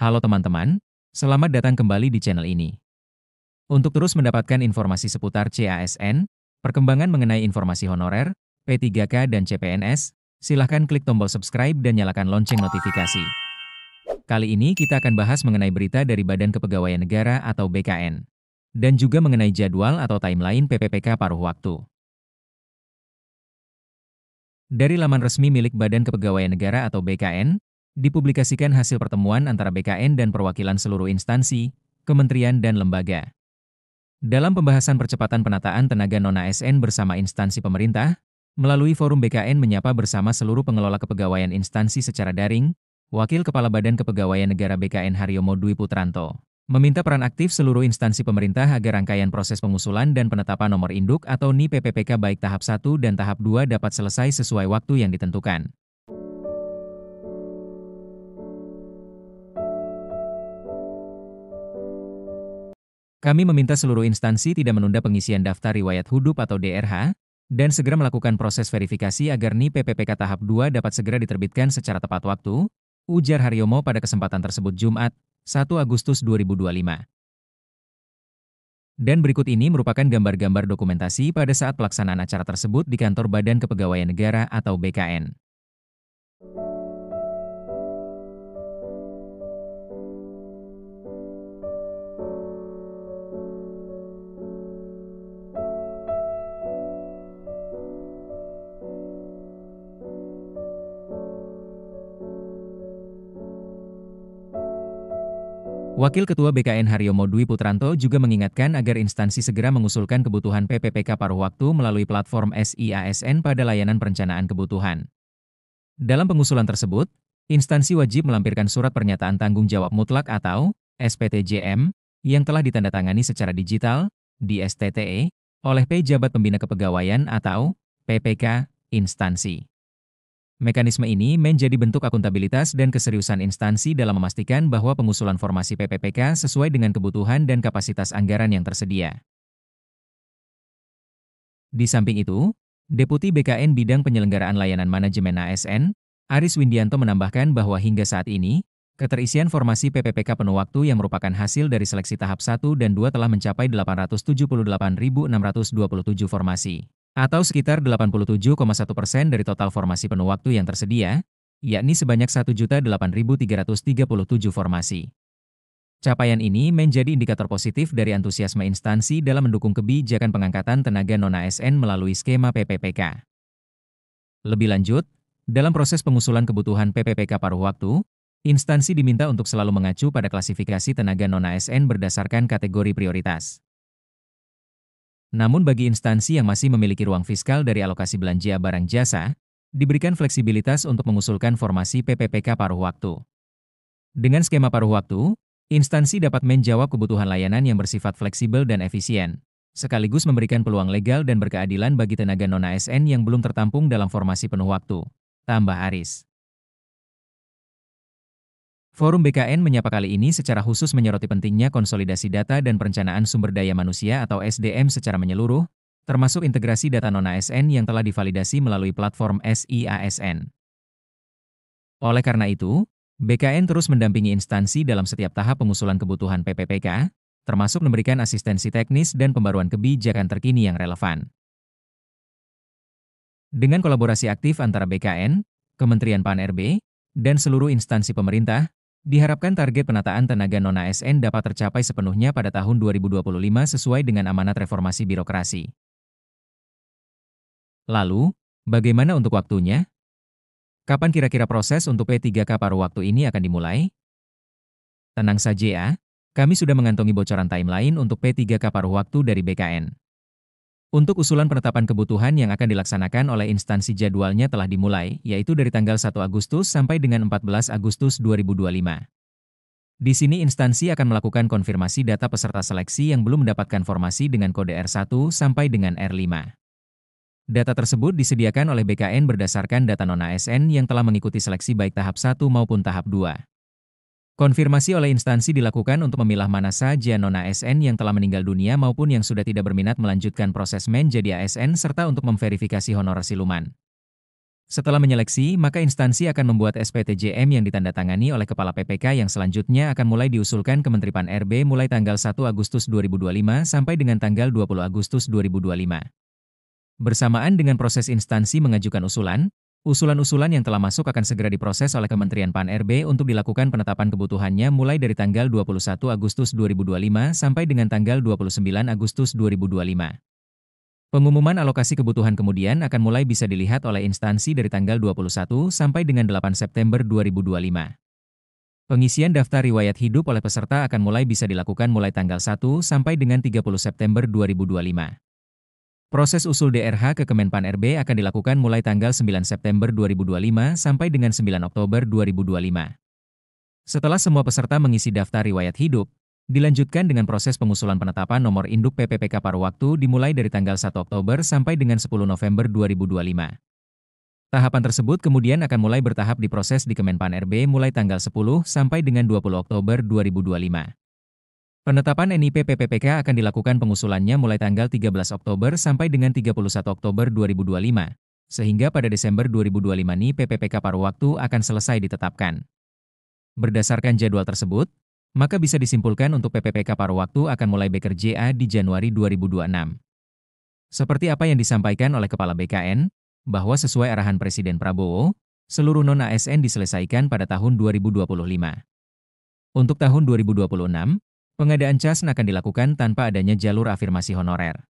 Halo teman-teman, selamat datang kembali di channel ini. Untuk terus mendapatkan informasi seputar CASN, perkembangan mengenai informasi honorer, P3K dan CPNS, silahkan klik tombol subscribe dan nyalakan lonceng notifikasi. Kali ini kita akan bahas mengenai berita dari Badan Kepegawaian Negara atau BKN, dan juga mengenai jadwal atau timeline PPPK paruh waktu. Dari laman resmi milik Badan Kepegawaian Negara atau BKN, dipublikasikan hasil pertemuan antara BKN dan perwakilan seluruh instansi, kementerian dan lembaga. Dalam pembahasan percepatan penataan tenaga non-ASN bersama instansi pemerintah, melalui forum BKN menyapa bersama seluruh pengelola kepegawaian instansi secara daring, Wakil Kepala Badan Kepegawaian Negara BKN Haryomo Dwi Putranto meminta peran aktif seluruh instansi pemerintah agar rangkaian proses pengusulan dan penetapan nomor induk atau NI PPPK baik tahap 1 dan tahap 2 dapat selesai sesuai waktu yang ditentukan. Kami meminta seluruh instansi tidak menunda pengisian daftar riwayat hidup atau DRH, dan segera melakukan proses verifikasi agar NI PPPK tahap 2 dapat segera diterbitkan secara tepat waktu, ujar Haryomo pada kesempatan tersebut Jumat, 1 Agustus 2025. Dan berikut ini merupakan gambar-gambar dokumentasi pada saat pelaksanaan acara tersebut di kantor Badan Kepegawaian Negara atau BKN. Wakil Ketua BKN Haryomo Dwi Putranto juga mengingatkan agar instansi segera mengusulkan kebutuhan PPPK paruh waktu melalui platform SIASN pada layanan perencanaan kebutuhan. Dalam pengusulan tersebut, instansi wajib melampirkan surat pernyataan tanggung jawab mutlak atau SPTJM yang telah ditandatangani secara digital di STTE oleh Pejabat Pembina Kepegawaian atau PPK instansi. Mekanisme ini menjadi bentuk akuntabilitas dan keseriusan instansi dalam memastikan bahwa pengusulan formasi PPPK sesuai dengan kebutuhan dan kapasitas anggaran yang tersedia. Di samping itu, Deputi BKN Bidang Penyelenggaraan Layanan Manajemen ASN, Aris Windianto menambahkan bahwa hingga saat ini, keterisian formasi PPPK penuh waktu yang merupakan hasil dari seleksi tahap 1 dan 2 telah mencapai 878.627 formasi, atau sekitar 87,1% dari total formasi penuh waktu yang tersedia, yakni sebanyak 1.008.337 formasi. Capaian ini menjadi indikator positif dari antusiasme instansi dalam mendukung kebijakan pengangkatan tenaga non-ASN melalui skema PPPK. Lebih lanjut, dalam proses pengusulan kebutuhan PPPK paruh waktu, instansi diminta untuk selalu mengacu pada klasifikasi tenaga non-ASN berdasarkan kategori prioritas. Namun bagi instansi yang masih memiliki ruang fiskal dari alokasi belanja barang jasa, diberikan fleksibilitas untuk mengusulkan formasi PPPK paruh waktu. Dengan skema paruh waktu, instansi dapat menjawab kebutuhan layanan yang bersifat fleksibel dan efisien, sekaligus memberikan peluang legal dan berkeadilan bagi tenaga non-ASN yang belum tertampung dalam formasi penuh waktu, tambah Aris. Forum BKN menyapa kali ini secara khusus menyoroti pentingnya konsolidasi data dan perencanaan sumber daya manusia atau SDM secara menyeluruh, termasuk integrasi data non-ASN yang telah divalidasi melalui platform SIASN. Oleh karena itu, BKN terus mendampingi instansi dalam setiap tahap pengusulan kebutuhan PPPK, termasuk memberikan asistensi teknis dan pembaruan kebijakan terkini yang relevan. Dengan kolaborasi aktif antara BKN, Kementerian PAN-RB, dan seluruh instansi pemerintah, diharapkan target penataan tenaga non-ASN dapat tercapai sepenuhnya pada tahun 2025 sesuai dengan amanat reformasi birokrasi. Lalu, bagaimana untuk waktunya? Kapan kira-kira proses untuk P3K paruh waktu ini akan dimulai? Tenang saja ya, kami sudah mengantongi bocoran timeline untuk P3K paruh waktu dari BKN. Untuk usulan penetapan kebutuhan yang akan dilaksanakan oleh instansi jadwalnya telah dimulai, yaitu dari tanggal 1 Agustus sampai dengan 14 Agustus 2025. Di sini instansi akan melakukan konfirmasi data peserta seleksi yang belum mendapatkan formasi dengan kode R1 sampai dengan R5. Data tersebut disediakan oleh BKN berdasarkan data non-ASN yang telah mengikuti seleksi baik tahap 1 maupun tahap 2. Konfirmasi oleh instansi dilakukan untuk memilah mana saja non-ASN yang telah meninggal dunia maupun yang sudah tidak berminat melanjutkan proses menjadi ASN serta untuk memverifikasi honorer siluman. Setelah menyeleksi, maka instansi akan membuat SPTJM yang ditandatangani oleh Kepala PPK yang selanjutnya akan mulai diusulkan ke Menteri Pan-RB mulai tanggal 1 Agustus 2025 sampai dengan tanggal 20 Agustus 2025. Bersamaan dengan proses instansi mengajukan usulan, usulan-usulan yang telah masuk akan segera diproses oleh Kementerian Pan-RB untuk dilakukan penetapan kebutuhannya mulai dari tanggal 21 Agustus 2025 sampai dengan tanggal 29 Agustus 2025. Pengumuman alokasi kebutuhan kemudian akan mulai bisa dilihat oleh instansi dari tanggal 21 sampai dengan 8 September 2025. Pengisian daftar riwayat hidup oleh peserta akan mulai bisa dilakukan mulai tanggal 1 sampai dengan 30 September 2025. Proses usul DRH ke Kemenpan RB akan dilakukan mulai tanggal 9 September 2025 sampai dengan 9 Oktober 2025. Setelah semua peserta mengisi daftar riwayat hidup, dilanjutkan dengan proses pengusulan penetapan nomor induk PPPK paruh waktu dimulai dari tanggal 1 Oktober sampai dengan 10 November 2025. Tahapan tersebut kemudian akan mulai bertahap diproses di Kemenpan RB mulai tanggal 10 sampai dengan 20 Oktober 2025. Penetapan NIP PPPK akan dilakukan pengusulannya mulai tanggal 13 Oktober sampai dengan 31 Oktober 2025, sehingga pada Desember 2025 NIP PPPK paruh waktu akan selesai ditetapkan. Berdasarkan jadwal tersebut, maka bisa disimpulkan untuk PPPK paruh waktu akan mulai bekerja di Januari 2026. Seperti apa yang disampaikan oleh Kepala BKN, bahwa sesuai arahan Presiden Prabowo, seluruh non-ASN diselesaikan pada tahun 2025. Untuk tahun 2026, pengadaan CASN akan dilakukan tanpa adanya jalur afirmasi honorer.